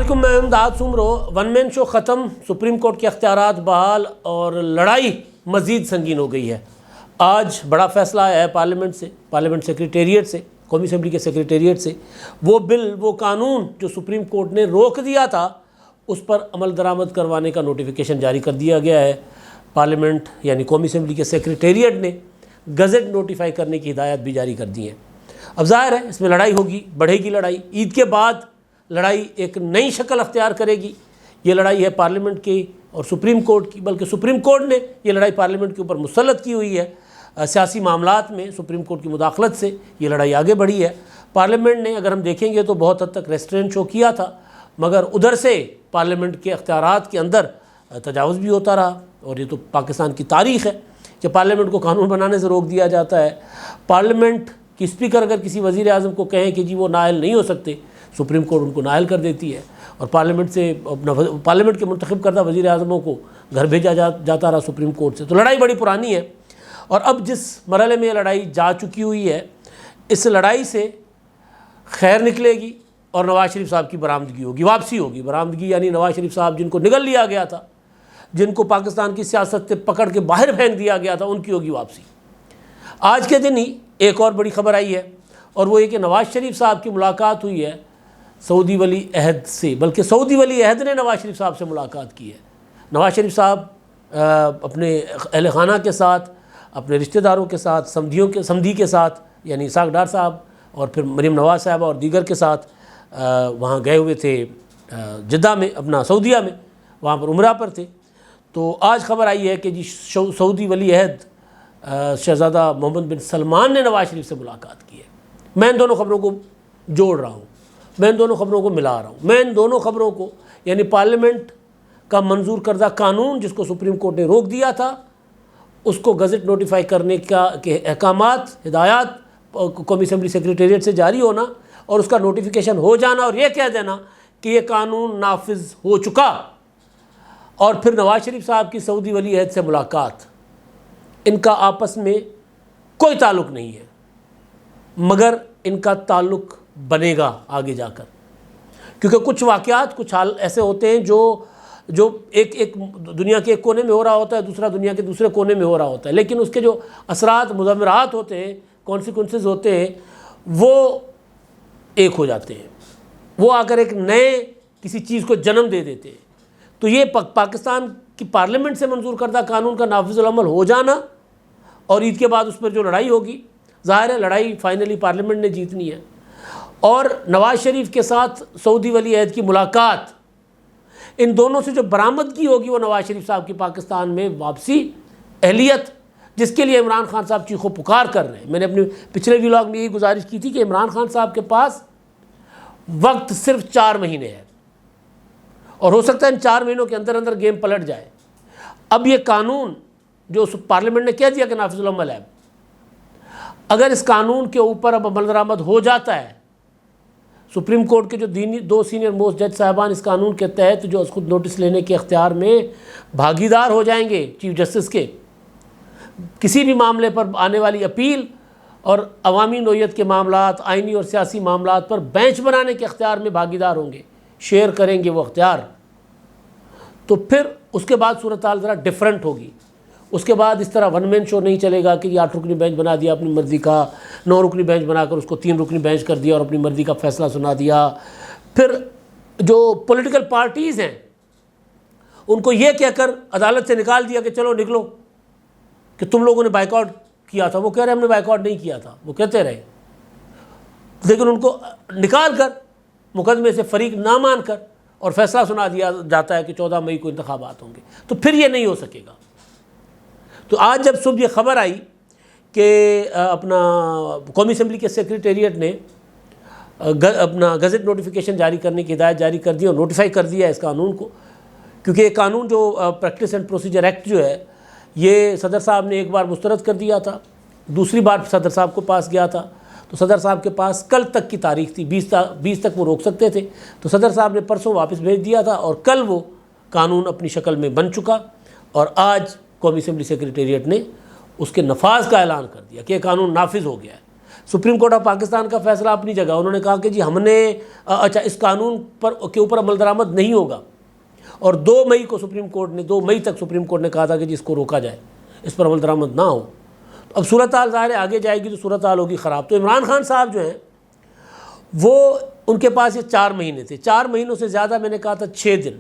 علیکم، میں امداد سمرو۔ ون مین شو ختم، سپریم کورٹ کے اختیارات بحال اور لڑائی مزید سنگین ہو گئی ہے۔ آج بڑا فیصلہ آیا ہے پارلیمنٹ سیکریٹریٹ سے، قومی اسمبلی کے سیکریٹریٹ سے۔ وہ بل، وہ قانون جو سپریم کورٹ نے روک دیا تھا، اس پر عمل درآمد کروانے کا نوٹیفیکیشن جاری کر دیا گیا ہے۔ پارلیمنٹ یعنی قومی اسمبلی کے سیکریٹریٹ نے گزٹ نوٹیفائی کرنے کی ہدایت بھی جاری کر دی ہیں۔ اب ظاہر ہے اس میں لڑائی ہوگی، بڑھے گی لڑائی۔ عید کے بعد لڑائی ایک نئی شکل اختیار کرے گی۔ یہ لڑائی ہے پارلیمنٹ کی اور سپریم کورٹ کی، بلکہ سپریم کورٹ نے یہ لڑائی پارلیمنٹ کے اوپر مسلط کی ہوئی ہے۔ سیاسی معاملات میں سپریم کورٹ کی مداخلت سے یہ لڑائی آگے بڑھی ہے۔ پارلیمنٹ نے، اگر ہم دیکھیں گے تو بہت حد تک ریسٹرینٹ شو کیا تھا، مگر ادھر سے پارلیمنٹ کے اختیارات کے اندر تجاوز بھی ہوتا رہا، اور یہ تو پاکستان کی تاریخ ہے کہ پارلیمنٹ کو قانون بنانے سے روک دیا جاتا ہے۔ پارلیمنٹ کی اسپیکر اگر کسی وزیر اعظم کو کہیں کہ جی وہ نائل نہیں ہو سکتے، سپریم کورٹ ان کو نائل کر دیتی ہے، اور پارلیمنٹ کے منتخب کردہ وزیر اعظموں کو گھر بھیجا جاتا رہا سپریم کورٹ سے۔ تو لڑائی بڑی پرانی ہے، اور اب جس مرحلے میں یہ لڑائی جا چکی ہوئی ہے، اس لڑائی سے خیر نکلے گی اور نواز شریف صاحب کی برآمدگی ہوگی، واپسی ہوگی۔ برآمدگی یعنی نواز شریف صاحب جن کو نگل لیا گیا تھا، جن کو پاکستان کی سیاست سے پکڑ کے باہر پھینک دیا گیا تھا، ان کی ہوگی واپسی۔ آج کے دن ہی ایک اور بڑی خبر آئی ہے، اور وہ یہ کہ نواز شریف صاحب کی ملاقات ہوئی ہے سعودی ولی عہد سے، بلکہ سعودی ولی عہد نے نواز شریف صاحب سے ملاقات کی ہے۔ نواز شریف صاحب اپنے اہل خانہ کے ساتھ، اپنے رشتہ داروں کے ساتھ، سمدھی کے ساتھ، یعنی اسحاق ڈار صاحب اور پھر مریم نواز صاحبہ اور دیگر کے ساتھ وہاں گئے ہوئے تھے جدہ میں، اپنا سعودیہ میں، وہاں پر عمرہ پر تھے۔ تو آج خبر آئی ہے کہ جی سعودی ولی عہد شہزادہ محمد بن سلمان نے نواز شریف سے ملاقات کی ہے۔ میں ان دونوں خبروں کو جوڑ رہا ہوں، میں ان دونوں خبروں کو ملا رہا ہوں۔ میں ان دونوں خبروں کو، یعنی پارلیمنٹ کا منظور کردہ قانون جس کو سپریم کورٹ نے روک دیا تھا، اس کو گزٹ نوٹیفائی کرنے کے احکامات، ہدایات قومی اسمبلی سیکریٹریٹ سے جاری ہونا، اور اس کا نوٹیفیکیشن ہو جانا، اور یہ کہہ دینا کہ یہ قانون نافذ ہو چکا، اور پھر نواز شریف صاحب کی سعودی ولی عہد سے ملاقات۔ ان کا آپس میں کوئی تعلق نہیں ہے، مگر ان کا تعلق بنے گا آگے جا کر، کیونکہ کچھ واقعات، کچھ حال ایسے ہوتے ہیں جو ایک دنیا کے ایک کونے میں ہو رہا ہوتا ہے، دوسرا دنیا کے دوسرے کونے میں ہو رہا ہوتا ہے، لیکن اس کے جو اثرات، مضمرات ہوتے ہیں، کانسیکوینسز ہوتے ہیں، وہ ایک ہو جاتے ہیں، وہ آ کر ایک نئے کسی چیز کو جنم دے دیتے ہیں۔ تو یہ پاکستان کی پارلیمنٹ سے منظور کردہ قانون کا نافذ العمل ہو جانا، اور عید کے بعد اس پر جو لڑائی ہوگی، ظاہر ہے لڑائی فائنلی پارلیمنٹ نے جیتنی ہے، اور نواز شریف کے ساتھ سعودی ولی عہد کی ملاقات، ان دونوں سے جو برآمدگی ہوگی وہ نواز شریف صاحب کی پاکستان میں واپسی، اہلیت، جس کے لیے عمران خان صاحب چیخو پکار کر رہے ہیں۔ میں نے اپنے پچھلے ولاگ میں یہی گزارش کی تھی کہ عمران خان صاحب کے پاس وقت صرف 4 مہینے ہے، اور ہو سکتا ہے ان 4 مہینوں کے اندر اندر گیم پلٹ جائے۔ اب یہ قانون جو پارلیمنٹ نے کہہ دیا کہ نافذ العمل ہے، اگر اس قانون کے اوپر اب عمل درآمد ہو جاتا ہے، سپریم کورٹ کے جو 2 سینئر موسٹ جج صاحبان اس قانون کے تحت جو خود نوٹس لینے کے اختیار میں بھاگیدار ہو جائیں گے چیف جسٹس کے، کسی بھی معاملے پر آنے والی اپیل اور عوامی نوعیت کے معاملات، آئینی اور سیاسی معاملات پر بینچ بنانے کے اختیار میں بھاگیدار ہوں گے، شیئر کریں گے وہ اختیار، تو پھر اس کے بعد صورتحال ذرا ڈیفرنٹ ہوگی۔ اس کے بعد اس طرح ون مین شو نہیں چلے گا کہ 8 رکنی بینچ بنا دیا اپنی مرضی کا، 9 رکنی بینچ بنا کر اس کو 3 رکنی بینچ کر دیا اور اپنی مرضی کا فیصلہ سنا دیا۔ پھر جو پولیٹیکل پارٹیز ہیں ان کو یہ کہہ کر عدالت سے نکال دیا کہ چلو نکلو، کہ تم لوگوں نے بائیکاٹ کیا تھا۔ وہ کہہ رہے ہم نے بائیکاٹ نہیں کیا تھا، وہ کہتے رہے، لیکن ان کو نکال کر مقدمے سے فریق نہ مان کر اور فیصلہ سنا دیا جاتا ہے کہ 14 مئی کو انتخابات ہوں گے، تو پھر یہ نہیں ہو سکے گا۔ تو آج جب صبح یہ خبر آئی کہ اپنا قومی اسمبلی کے سیکریٹریٹ نے اپنا گزٹ نوٹیفیکیشن جاری کرنے کی ہدایت جاری کر دی اور نوٹیفائی کر دیا ہے اس قانون کو، کیونکہ یہ قانون جو پریکٹس اینڈ پروسیجر ایکٹ جو ہے، یہ صدر صاحب نے ایک بار مسترد کر دیا تھا، دوسری بار صدر صاحب کو پاس گیا تھا، تو صدر صاحب کے پاس کل تک کی تاریخ تھی، 20 تک وہ روک سکتے تھے، تو صدر صاحب نے پرسوں واپس بھیج دیا تھا، اور کل وہ قانون اپنی شکل میں بن چکا، اور آج قومی اسمبلی سیکریٹریٹ نے اس کے نفاذ کا اعلان کر دیا کہ یہ قانون نافذ ہو گیا ہے۔ سپریم کورٹ آف پاکستان کا فیصلہ اپنی جگہ، انہوں نے کہا کہ جی ہم نے اچھا اس قانون کے اوپر عمل درآمد نہیں ہوگا، اور 2 مئی کو سپریم کورٹ نے 2 مئی تک سپریم کورٹ نے کہا تھا کہ جی اس کو روکا جائے، اس پر عمل درآمد نہ ہو۔ اب صورتحال ظاہر ہے آگے جائے گی تو صورتحال ہوگی خراب۔ تو عمران خان صاحب جو ہیں وہ ان کے پاس یہ 4 مہینے تھے، 4 مہینوں سے زیادہ میں نے کہا تھا 6 دن،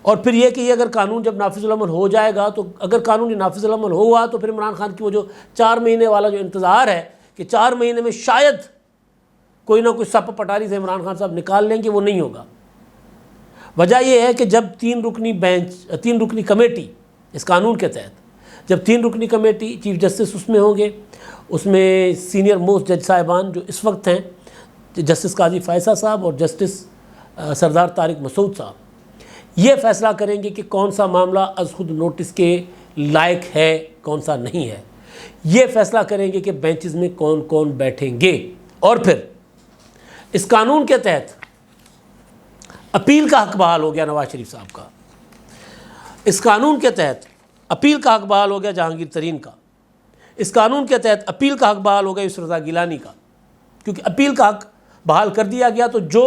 اور پھر یہ کہ یہ اگر قانون جب نافذ العمل ہو جائے گا تو اگر قانون یہ نافذ العمل ہوا تو پھر عمران خان کی وہ جو 4 مہینے والا جو انتظار ہے کہ 4 مہینے میں شاید کوئی نہ کوئی سپ پٹاری سے عمران خان صاحب نکال لیں گے، وہ نہیں ہوگا۔ وجہ یہ ہے کہ جب 3 رکنی کمیٹی اس قانون کے تحت جب 3 رکنی کمیٹی چیف جسٹس اس میں ہوں گے، اس میں سینئر موسٹ جج صاحبان جو اس وقت ہیں جسٹس قاضی فائصہ صاحب اور جسٹس سردار طارق مسعود صاحب، یہ فیصلہ کریں گے کہ کون سا معاملہ از خود نوٹس کے لائق ہے کون سا نہیں ہے۔ یہ فیصلہ کریں گے کہ بینچز میں کون کون بیٹھیں گے، اور پھر اس قانون کے تحت اپیل کا حق بحال ہو گیا نواز شریف صاحب کا، اس قانون کے تحت اپیل کا حق بحال ہو گیا جہانگیر ترین کا، اس قانون کے تحت اپیل کا حق بحال ہو گیا یسر رضا گیلانی کا، کیونکہ اپیل کا حق بحال کر دیا گیا تو جو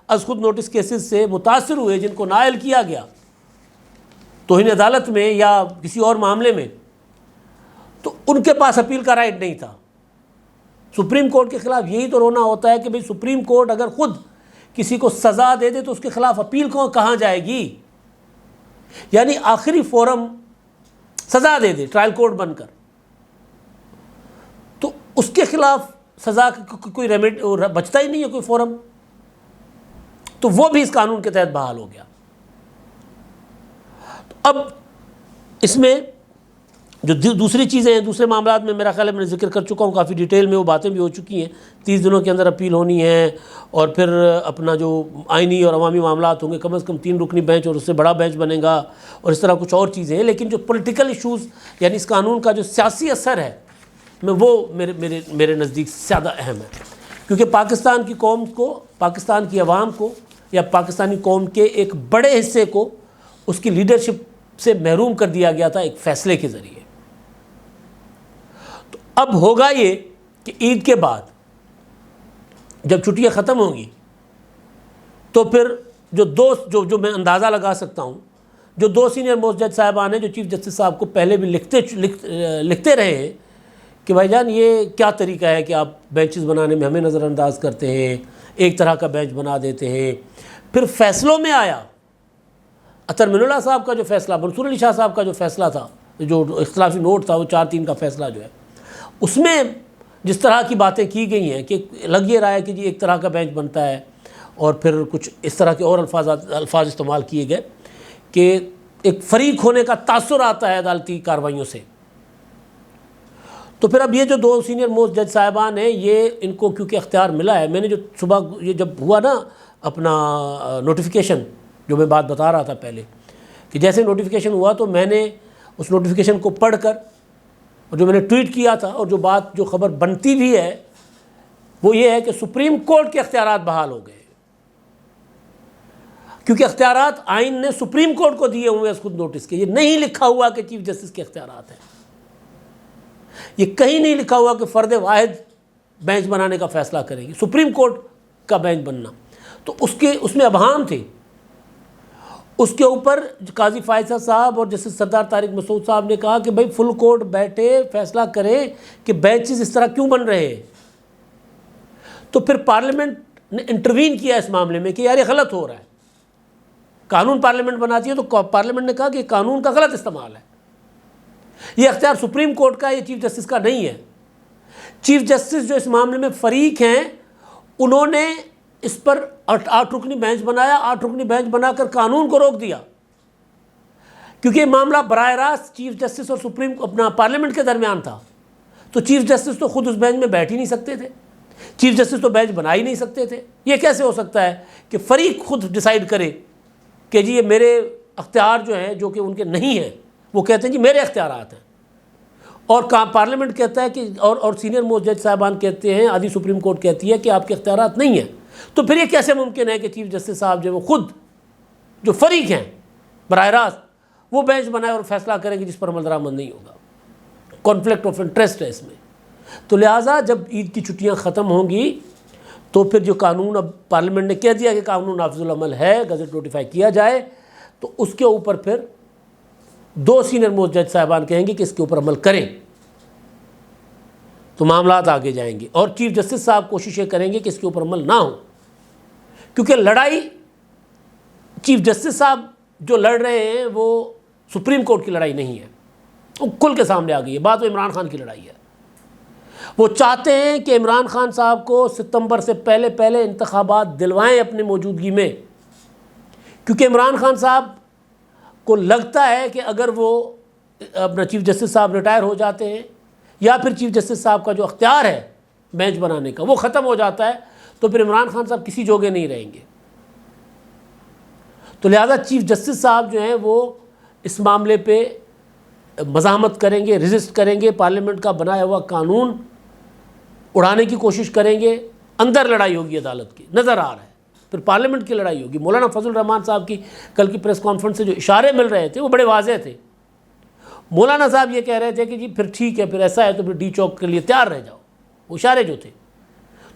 از خود نوٹس کیسز سے متاثر ہوئے، جن کو نائل کیا گیا توہین عدالت میں یا کسی اور معاملے میں، تو ان کے پاس اپیل کا رائٹ نہیں تھا۔ سپریم کورٹ کے خلاف یہی تو رونا ہوتا ہے کہ بھئی سپریم کورٹ اگر خود کسی کو سزا دے دے تو اس کے خلاف اپیل کہاں جائے گی؟ یعنی آخری فورم سزا دے دے ٹرائل کورٹ بن کر، تو اس کے خلاف سزا کوئی ریمیڈ بچتا ہی نہیں ہے، کوئی فورم، تو وہ بھی اس قانون کے تحت بحال ہو گیا۔ اب اس میں جو دوسری چیزیں ہیں، دوسرے معاملات میں میرا خیال ہے میں نے ذکر کر چکا ہوں، کافی ڈیٹیل میں وہ باتیں بھی ہو چکی ہیں۔ 30 دنوں کے اندر اپیل ہونی ہے، اور پھر اپنا جو آئینی اور عوامی معاملات ہوں گے کم از کم 3 رکنی بینچ اور اس سے بڑا بینچ بنے گا، اور اس طرح کچھ اور چیزیں ہیں۔ لیکن جو پولیٹیکل ایشوز یعنی اس قانون کا جو سیاسی اثر ہے وہ میرے نزدیک زیادہ اہم ہے، کیونکہ پاکستان کی قوم کو، پاکستان کی عوام کو، یا پاکستانی قوم کے ایک بڑے حصے کو اس کی لیڈرشپ سے محروم کر دیا گیا تھا ایک فیصلے کے ذریعے۔ تو اب ہوگا یہ کہ عید کے بعد جب چھٹیاں ختم ہوں گی تو پھر جو میں اندازہ لگا سکتا ہوں، جو 2 سینئر موسٹ جج صاحبان ہیں جو چیف جسٹس صاحب کو پہلے بھی لکھتے رہے ہیں کہ بھائی جان یہ کیا طریقہ ہے کہ آپ بینچز بنانے میں ہمیں نظر انداز کرتے ہیں، ایک طرح کا بینچ بنا دیتے ہیں۔ پھر فیصلوں میں آیا اطہر من اللہ صاحب کا جو فیصلہ، منصور علی شاہ صاحب کا جو فیصلہ تھا، جو اختلافی نوٹ تھا، وہ 4-3 کا فیصلہ جو ہے، اس میں جس طرح کی باتیں کی گئی ہیں کہ لگ یہ رہا ہے کہ جی ایک طرح کا بینچ بنتا ہے، اور پھر کچھ اس طرح کے اور الفاظ استعمال کیے گئے کہ ایک فریق ہونے کا تاثر آتا ہے عدالتی کارروائیوں سے۔ تو پھر اب یہ جو 2 سینئر موسٹ جج صاحبان ہیں، یہ ان کو کیونکہ اختیار ملا ہے، میں نے جو صبح یہ جب ہوا نا اپنا نوٹیفیکیشن، جو میں بات بتا رہا تھا پہلے کہ جیسے نوٹیفیکیشن ہوا تو میں نے اس نوٹیفیکیشن کو پڑھ کر، اور جو میں نے ٹویٹ کیا تھا اور جو خبر بنتی بھی ہے وہ یہ ہے کہ سپریم کورٹ کے اختیارات بحال ہو گئے، کیونکہ اختیارات آئین نے سپریم کورٹ کو دیے ہوئے اس خود نوٹس کے۔ یہ نہیں لکھا ہوا کہ چیف جسٹس کے اختیارات ہیں، یہ کہیں نہیں لکھا ہوا کہ فرد واحد بینچ بنانے کا فیصلہ کریں گے، سپریم کورٹ کا بینچ بننا۔ تو اس میں ابہام تھے، اس کے اوپر قاضی فائصہ صاحب اور جسٹس سردار طارق مسعود صاحب نے کہا کہ بھائی فل کورٹ بیٹھے فیصلہ کریں کہ بینچز اس طرح کیوں بن رہے ہیں۔ تو پھر پارلیمنٹ نے انٹروین کیا اس معاملے میں کہ یار یہ غلط ہو رہا ہے، قانون پارلیمنٹ بناتی ہے تو پارلیمنٹ نے کہا کہ قانون کا غلط استعمال ہے، یہ اختیار سپریم کورٹ کا، یہ چیف جسٹس کا نہیں ہے۔ چیف جسٹس جو اس معاملے میں فریق ہیں، انہوں نے اس پر 8 رکنی بینچ بنایا، 8 رکنی بینچ بنا کر قانون کو روک دیا، کیونکہ یہ معاملہ براہ راست چیف جسٹس اور پارلیمنٹ کے درمیان تھا۔ تو چیف جسٹس تو خود اس بینچ میں بیٹھ ہی نہیں سکتے تھے، چیف جسٹس تو بینچ بنا ہی نہیں سکتے تھے۔ یہ کیسے ہو سکتا ہے کہ فریق خود ڈیسائیڈ کرے کہ جی یہ میرے اختیار جو ہیں جو کہ ان کے نہیں ہیں، وہ کہتے ہیں جی میرے اختیارات ہیں، اور پارلیمنٹ کہتا ہے کہ اور سینئر موسٹ جج صاحبان کہتے ہیں، آدھی سپریم کورٹ کہتی ہے کہ آپ کے اختیارات نہیں ہیں۔ تو پھر یہ کیسے ممکن ہے کہ چیف جسٹس صاحب جو وہ خود جو فریق ہیں براہ راست وہ بینچ بنائے اور فیصلہ کریں گے جس پر عمل درآمد نہیں ہوگا؟ کانفلکٹ آف انٹرسٹ ہے اس میں۔ تو لہٰذا جب عید کی چھٹیاں ختم ہوں گی تو پھر جو قانون اب پارلیمنٹ نے کہہ دیا کہ قانون نافذ العمل ہے، گزٹ نوٹیفائی کیا جائے، تو اس کے اوپر پھر 2 سینئر موسٹ جج صاحبان کہیں گے کہ اس کے اوپر عمل کریں، تو معاملات آگے جائیں گے، اور چیف جسٹس صاحب کوششیں کریں گے کہ اس کے اوپر عمل نہ ہو، کیونکہ لڑائی چیف جسٹس صاحب جو لڑ رہے ہیں وہ سپریم کورٹ کی لڑائی نہیں ہے، وہ کھل کے سامنے آ گئی ہے، بات وہ عمران خان کی لڑائی ہے۔ وہ چاہتے ہیں کہ عمران خان صاحب کو ستمبر سے پہلے انتخابات دلوائیں اپنی موجودگی میں، کیونکہ عمران خان صاحب کو لگتا ہے کہ اگر وہ اپنا چیف جسٹس صاحب ریٹائر ہو جاتے ہیں یا پھر چیف جسٹس صاحب کا جو اختیار ہے بینچ بنانے کا وہ ختم ہو جاتا ہے تو پھر عمران خان صاحب کسی جوگے نہیں رہیں گے، تو لہذا چیف جسٹس صاحب جو ہیں وہ اس معاملے پہ مزاحمت کریں گے، ریزسٹ کریں گے، پارلیمنٹ کا بنایا ہوا قانون اڑانے کی کوشش کریں گے، اندر لڑائی ہوگی عدالت کی، نظر آ رہا ہے، پھر پارلیمنٹ کی لڑائی ہوگی۔ مولانا فضل الرحمان صاحب کی کل کی پریس کانفرنس سے جو اشارے مل رہے تھے وہ بڑے واضح تھے۔ مولانا صاحب یہ کہہ رہے تھے کہ جی پھر ٹھیک ہے، پھر ایسا ہے تو پھر ڈی چوک کے لیے تیار رہ جاؤ، وہ اشارے جو تھے،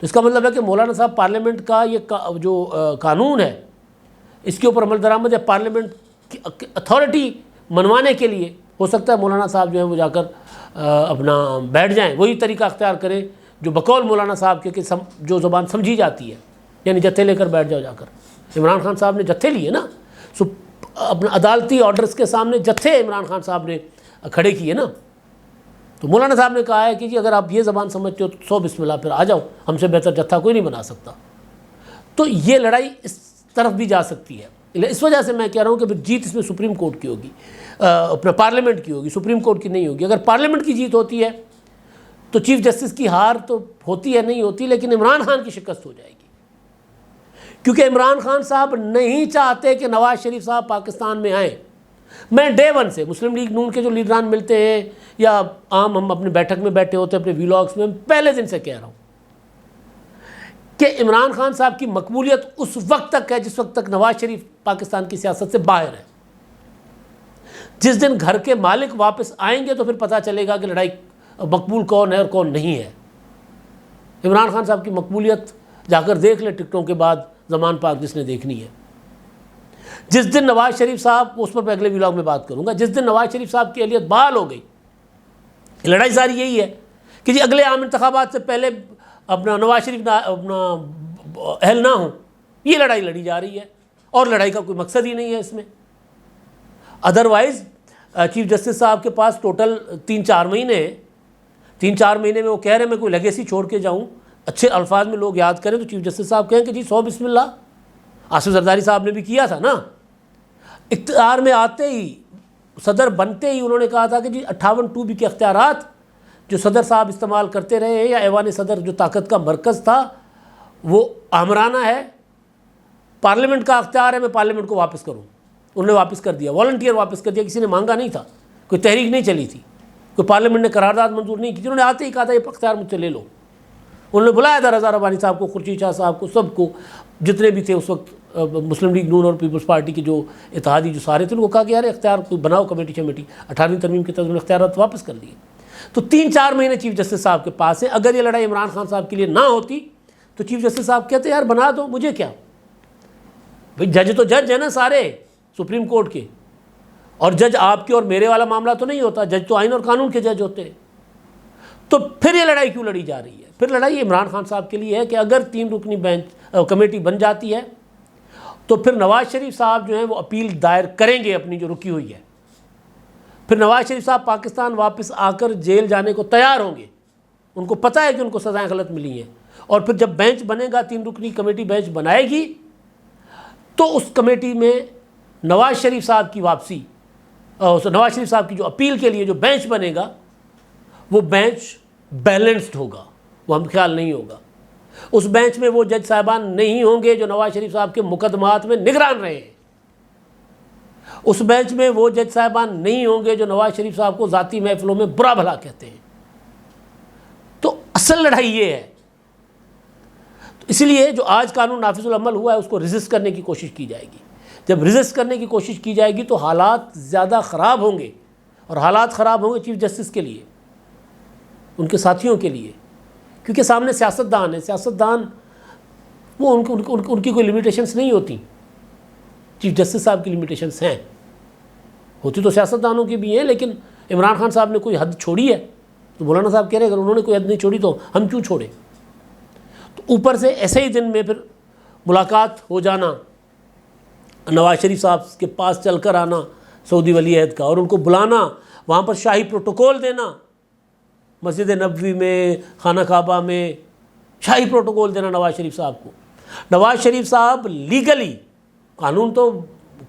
تو اس کا مطلب ہے کہ مولانا صاحب پارلیمنٹ کا یہ جو قانون ہے اس کے اوپر عمل درآمد یا پارلیمنٹ کی اتھارٹی منوانے کے لیے ہو سکتا ہے مولانا صاحب جو ہے وہ جا کر اپنا بیٹھ جائیں، وہی طریقہ اختیار کریں جو بقول مولانا صاحب کے کہ جو زبان سمجھی جاتی ہے، یعنی جتھے لے کر بیٹھ جاؤ جا کر۔ عمران خان صاحب نے جتھے لیے نا، اپنا عدالتی آرڈرز کے سامنے جتھے عمران خان صاحب نے کھڑے کیے نا، تو مولانا صاحب نے کہا ہے کہ جی اگر آپ یہ زبان سمجھتے ہو تو 100 بسم اللہ، پھر آ جاؤ، ہم سے بہتر جتھا کوئی نہیں بنا سکتا۔ تو یہ لڑائی اس طرف بھی جا سکتی ہے، اس وجہ سے میں کہہ رہا ہوں کہ پھر جیت اس میں سپریم کورٹ کی ہوگی، اپنا پارلیمنٹ کی ہوگی، سپریم کورٹ کی نہیں ہوگی۔ اگر پارلیمنٹ کی جیت ہوتی ہے تو چیف جسٹس کی ہار تو ہوتی ہے نہیں ہوتی، لیکن عمران خان کی شکست ہو جائے گی، کیونکہ عمران خان صاحب نہیں چاہتے کہ نواز شریف صاحب پاکستان میں آئیں۔ میں ڈے ون سے مسلم لیگ نون کے جو لیڈران ملتے ہیں یا عام ہم اپنی بیٹھک میں بیٹھے ہوتے ہیں اپنے ویلاگس میں، پہلے دن سے کہہ رہا ہوں کہ عمران خان صاحب کی مقبولیت اس وقت تک ہے جس وقت تک نواز شریف پاکستان کی سیاست سے باہر ہے۔ جس دن گھر کے مالک واپس آئیں گے تو پھر پتہ چلے گا کہ لڑائی مقبول کون ہے اور کون نہیں ہے۔ عمران خان صاحب کی مقبولیت جا کر دیکھ لیں ٹکٹوں کے بعد زمان پاک جس نے دیکھنی ہے۔ جس دن نواز شریف صاحب، اس پر میں اگلے ویلاگ میں بات کروں گا، جس دن نواز شریف صاحب کی اہلیت بحال ہو گئی، لڑائی ساری یہی ہے کہ جی اگلے عام انتخابات سے پہلے اپنا نواز شریف اپنا اہل نہ ہوں، یہ لڑائی لڑی جا رہی ہے اور لڑائی کا کوئی مقصد ہی نہیں ہے اس میں۔ ادروائز چیف جسٹس صاحب کے پاس ٹوٹل 3-4 مہینے ہیں، 3-4 مہینے میں وہ کہہ رہے ہیں میں کوئی لیگیسی چھوڑ کے جاؤں، اچھے الفاظ میں لوگ یاد کریں تو چیف جسٹس صاحب کہیں کہ جی 100 بسم اللہ۔ آصف زرداری صاحب نے بھی کیا تھا نا، اقتدار میں آتے ہی، صدر بنتے ہی انہوں نے کہا تھا کہ جی 58(2) کے اختیارات جو صدر صاحب استعمال کرتے رہے ہیں یا ایوان صدر جو طاقت کا مرکز تھا وہ آمرانہ ہے، پارلیمنٹ کا اختیار ہے، میں پارلیمنٹ کو واپس کروں۔ انہوں نے واپس کر دیا، والنٹیئر واپس کر دیا، کسی نے مانگا نہیں تھا، کوئی تحریک نہیں چلی تھی، کوئی پارلیمنٹ نے قرارداد منظور نہیں کی تھی، انہوں نے آتے ہی کہا تھا یہ اختیار مجھ سے لے لو۔ انہوں نے بلایا تھا رضا ربانی صاحب کو، خورشید شاہ صاحب کو، سب کو، جتنے بھی تھے اس وقت مسلم لیگ نون اور پیپلز پارٹی کے جو اتحادی جو سارے تھے، ان کو کہا کہ یار اختیار کوئی بناؤ کمیٹی شمیٹی، 18ویں ترمیم کے تحت انہوں نے اختیارات واپس کر دیے۔ تو 3-4 مہینے چیف جسٹس صاحب کے پاس ہیں۔ اگر یہ لڑائی عمران خان صاحب کے لیے نہ ہوتی تو چیف جسٹس صاحب کہتے یار بنا دو، مجھے کیا بھائی، جج تو جج ہیں نا سارے سپریم کورٹ کے، اور جج آپ کے اور میرے والا معاملہ تو نہیں ہوتا، جج تو آئین اور قانون کے جج ہوتے ہیں۔ تو پھر یہ لڑائی کیوں لڑی جا رہی ہے؟ پھر لڑائی عمران خان صاحب کے لیے ہے کہ اگر 3 رکنی بینچ کمیٹی بن جاتی ہے تو پھر نواز شریف صاحب جو ہیں وہ اپیل دائر کریں گے اپنی جو رکی ہوئی ہے، پھر نواز شریف صاحب پاکستان واپس آ کر جیل جانے کو تیار ہوں گے، ان کو پتہ ہے کہ ان کو سزائیں غلط ملی ہیں، اور پھر جب بینچ بنے گا، 3 رکنی کمیٹی بینچ بنائے گی تو اس کمیٹی میں نواز شریف صاحب کی واپسی، نواز شریف صاحب کی جو اپیل کے لیے جو بینچ بنے گا وہ بینچ بیلنسڈ ہوگا، وہ ہم خیال نہیں ہوگا۔ اس بینچ میں وہ جج صاحبان نہیں ہوں گے جو نواز شریف صاحب کے مقدمات میں نگران رہے ہیں، اس بینچ میں وہ جج صاحبان نہیں ہوں گے جو نواز شریف صاحب کو ذاتی محفلوں میں برا بھلا کہتے ہیں۔ تو اصل لڑائی یہ ہے، تو اس لیے جو آج قانون نافذ العمل ہوا ہے اس کو ریزسٹ کرنے کی کوشش کی جائے گی۔ جب ریزسٹ کرنے کی کوشش کی جائے گی تو حالات زیادہ خراب ہوں گے، اور حالات خراب ہوں گے چیف جسٹس کے لیے۔ ان کے ساتھیوں کے لیے، کیونکہ سامنے سیاستدان ہے، سیاستدان وہ ان کی کوئی لمیٹیشنس نہیں ہوتی. چیف جسٹس صاحب کی لمیٹیشنس ہیں، ہوتی تو سیاستدانوں کی بھی ہیں، لیکن عمران خان صاحب نے کوئی حد چھوڑی ہے تو مولانا صاحب کہہ رہے ہیں اگر انہوں نے کوئی حد نہیں چھوڑی تو ہم کیوں چھوڑیں. تو اوپر سے ایسے ہی دن میں پھر ملاقات ہو جانا، نواز شریف صاحب کے پاس چل کر آنا سعودی ولی عہد کا، اور ان کو بلانا، وہاں پر شاہی پروٹوکول دینا، مسجد نبوی میں، خانہ کعبہ میں شاہی پروٹوکول دینا نواز شریف صاحب کو. نواز شریف صاحب لیگلی، قانون تو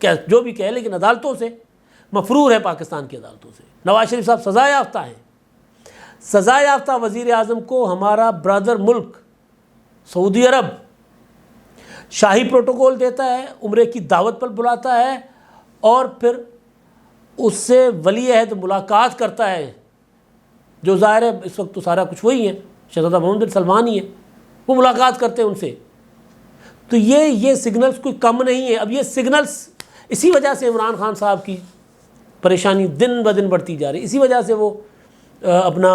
جو بھی کہے لیکن عدالتوں سے مفرور ہے، پاکستان کی عدالتوں سے. نواز شریف صاحب سزا یافتہ ہیں. سزا یافتہ وزیر اعظم کو ہمارا برادر ملک سعودی عرب شاہی پروٹوکول دیتا ہے، عمرے کی دعوت پر بلاتا ہے، اور پھر اس سے ولی عہد ملاقات کرتا ہے، جو ظاہر ہے اس وقت تو سارا کچھ وہی ہے، شہزادہ محمد بن سلمان ہی ہے، وہ ملاقات کرتے ہیں ان سے. تو یہ سگنلز کوئی کم نہیں ہے. اب یہ سگنلز اسی وجہ سے عمران خان صاحب کی پریشانی دن بدن بڑھتی جا رہی ہے، اسی وجہ سے وہ اپنا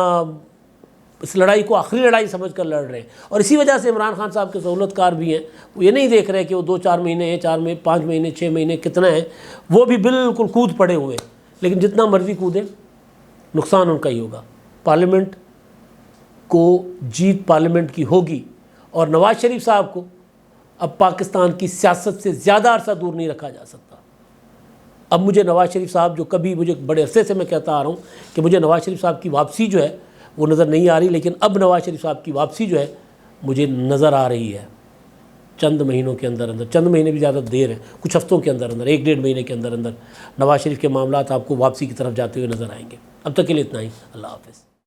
اس لڑائی کو آخری لڑائی سمجھ کر لڑ رہے ہیں، اور اسی وجہ سے عمران خان صاحب کے سہولت کار بھی ہیں. وہ یہ نہیں دیکھ رہے کہ وہ 2-4 مہینے ہیں، 5 مہینے، 6 مہینے کتنا ہے، وہ بھی بالکل کود پڑے ہوئے ہیں. لیکن جتنا مرضی کودیں نقصان ان کا ہی ہوگا. پارلیمنٹ کو جیت پارلیمنٹ کی ہوگی، اور نواز شریف صاحب کو اب پاکستان کی سیاست سے زیادہ عرصہ دور نہیں رکھا جا سکتا. اب مجھے نواز شریف صاحب، جو کبھی مجھے بڑے عرصے سے میں کہتا آ رہا ہوں کہ مجھے نواز شریف صاحب کی واپسی جو ہے وہ نظر نہیں آ رہی، لیکن اب نواز شریف صاحب کی واپسی جو ہے مجھے نظر آ رہی ہے. چند مہینوں کے اندر، چند مہینے بھی زیادہ دیر ہے، کچھ ہفتوں کے اندر 1-1.5 مہینے کے اندر نواز شریف کے معاملات آپ کو واپسی کی طرف جاتے ہوئے نظر آئیں گے. اب تک کے لیے اتنا ہی. اللہ حافظ.